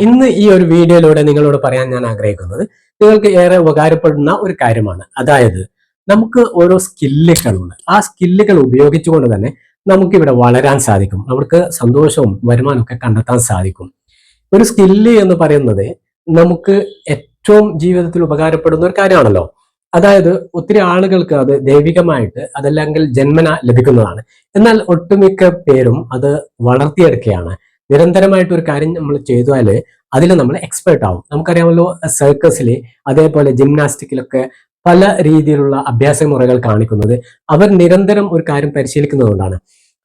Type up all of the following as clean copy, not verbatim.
ഇന്ന് ഈ ഒരു വീഡിയോയിലൂടെ നിങ്ങളോട് പറയാൻ ഞാൻ ആഗ്രഹിക്കുന്നത് നിങ്ങൾക്ക് ഏറെ ഉപകാരപ്പെടുന്ന ഒരു കാര്യമാണ്. അതായത് നമുക്ക് ഓരോ സ്കില്ലുകളുണ്ട്. ആ സ്കില്ലുകൾ ഉപയോഗിച്ചുകൊണ്ട് തന്നെ നമുക്ക് ഇവിടെ വളരാൻ സാധിക്കും. നമുക്ക് സന്തോഷവും വരുമാനവും ഒക്കെ കണ്ടെത്താൻ സാധിക്കും. ഒരു സ്കില്ല് എന്ന് പറയുന്നത് നമുക്ക് ഏറ്റവും ജീവിതത്തിൽ ഉപകാരപ്പെടുന്ന ഒരു കാര്യമാണല്ലോ. അതായത് ഒത്തിരി ആളുകൾക്ക് അത് ദൈവികമായിട്ട് അതല്ലെങ്കിൽ ജന്മന ലഭിക്കുന്നതാണ്. എന്നാൽ ഒട്ടുമിക്ക പേരും അത് വളർത്തിയെടുക്കുകയാണ്. നിരന്തരമായിട്ട് ഒരു കാര്യം നമ്മൾ ചെയ്താൽ അതിൽ നമ്മൾ എക്സ്പേർട്ട് ആവും. നമുക്കറിയാമല്ലോ, സർക്കസിൽ അതേപോലെ ജിംനാസ്റ്റിക്കിലൊക്കെ പല രീതിയിലുള്ള അഭ്യാസ മുറകൾ കാണിക്കുന്നത് അവർ നിരന്തരം ഒരു കാര്യം പരിശീലിക്കുന്നതുകൊണ്ടാണ്.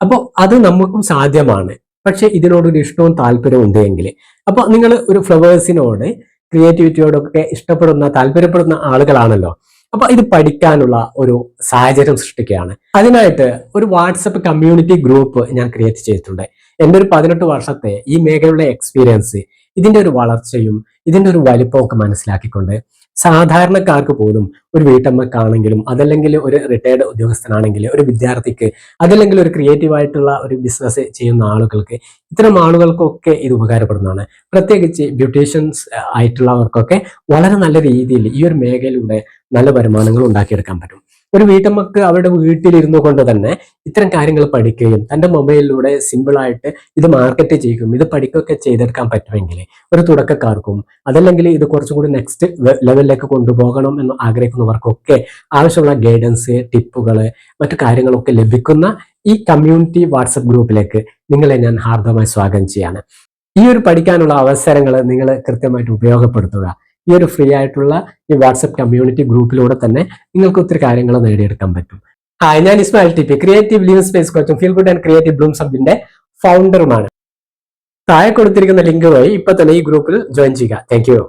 അപ്പോൾ അത് നമുക്കും സാധ്യമാണ്. പക്ഷെ ഇതിനോടൊരു ഇഷ്ടവും താല്പര്യവും ഉണ്ടെങ്കിൽ, അപ്പോൾ നിങ്ങൾ ഒരു ഫ്ലവേഴ്സിനോട് ക്രിയേറ്റിവിറ്റിയോടൊക്കെ ഇഷ്ടപ്പെടുന്ന താല്പര്യപ്പെടുന്ന ആളുകളാണല്ലോ. അപ്പൊ ഇത് പഠിക്കാനുള്ള ഒരു സാഹചര്യം സൃഷ്ടിക്കുകയാണ്. അതിനായിട്ട് ഒരു വാട്സപ്പ് കമ്മ്യൂണിറ്റി ഗ്രൂപ്പ് ഞാൻ ക്രിയേറ്റ് ചെയ്തിട്ടുണ്ട്. എൻ്റെ ഒരു 18 വർഷത്തെ ഈ മേഖലയുടെ എക്സ്പീരിയൻസ്, ഇതിന്റെ ഒരു വളർച്ചയും ഇതിന്റെ ഒരു വലിപ്പമൊക്കെ മനസ്സിലാക്കിക്കൊണ്ട് സാധാരണക്കാർക്ക് പോലും, ഒരു വീട്ടമ്മക്കാണെങ്കിലും അതല്ലെങ്കിൽ ഒരു റിട്ടയർഡ് ഉദ്യോഗസ്ഥനാണെങ്കിൽ, ഒരു വിദ്യാർത്ഥിക്ക്, അതല്ലെങ്കിൽ ഒരു ക്രിയേറ്റീവായിട്ടുള്ള ഒരു ബിസിനസ് ചെയ്യുന്ന ആളുകൾക്ക്, ഇത്തരം ആളുകൾക്കൊക്കെ ഇത് ഉപകാരപ്പെടുന്നതാണ്. പ്രത്യേകിച്ച് ബ്യൂട്ടീഷ്യൻസ് ആയിട്ടുള്ളവർക്കൊക്കെ വളരെ നല്ല രീതിയിൽ ഈ ഒരു മേഖലയിലൂടെ നല്ല വരുമാനങ്ങൾ ഉണ്ടാക്കിയെടുക്കാൻ പറ്റും. ഒരു വീട്ടമ്മക്ക് അവരുടെ വീട്ടിലിരുന്നു കൊണ്ട് തന്നെ ഇത്തരം കാര്യങ്ങൾ പഠിക്കുകയും തൻ്റെ മൊബൈലിലൂടെ സിമ്പിളായിട്ട് ഇത് മാർക്കറ്റ് ചെയ്യുകയും ഇത് പഠിക്കുകയൊക്കെ ചെയ്തെടുക്കാൻ പറ്റുമെങ്കിൽ ഒരു തുടക്കക്കാർക്കും അതല്ലെങ്കിൽ ഇത് കുറച്ചും കൂടി നെക്സ്റ്റ് ലെവലിലേക്ക് കൊണ്ടുപോകണം എന്ന് ആഗ്രഹിക്കുന്നവർക്കൊക്കെ ആവശ്യമുള്ള ഗൈഡൻസ്, ടിപ്പുകൾ, മറ്റു കാര്യങ്ങളൊക്കെ ലഭിക്കുന്ന ഈ കമ്മ്യൂണിറ്റി വാട്സപ്പ് ഗ്രൂപ്പിലേക്ക് നിങ്ങളെ ഞാൻ ഹാർദമായി സ്വാഗതം ചെയ്യാണ്. ഈ ഒരു പഠിക്കാനുള്ള അവസരങ്ങൾ നിങ്ങൾ കൃത്യമായിട്ട് ഉപയോഗപ്പെടുത്തുക. ഈ ഒരു ഫ്രീ ആയിട്ടുള്ള ഈ വാട്സപ്പ് കമ്മ്യൂണിറ്റി ഗ്രൂപ്പിലൂടെ തന്നെ നിങ്ങൾക്ക് ഒത്തിരി കാര്യങ്ങൾ നേടിയെടുക്കാൻ പറ്റും. ഞാൻ Ismail T P, creative living space കോച്ചും feel good and creative blooms ഹബിന്റെ ഫൗണ്ടറുമാണ്. താഴെ കൊടുത്തിരിക്കുന്ന ലിങ്ക് വഴി ഇപ്പൊ തന്നെ ഈ ഗ്രൂപ്പിൽ ജോയിൻ ചെയ്യുക. Thank you.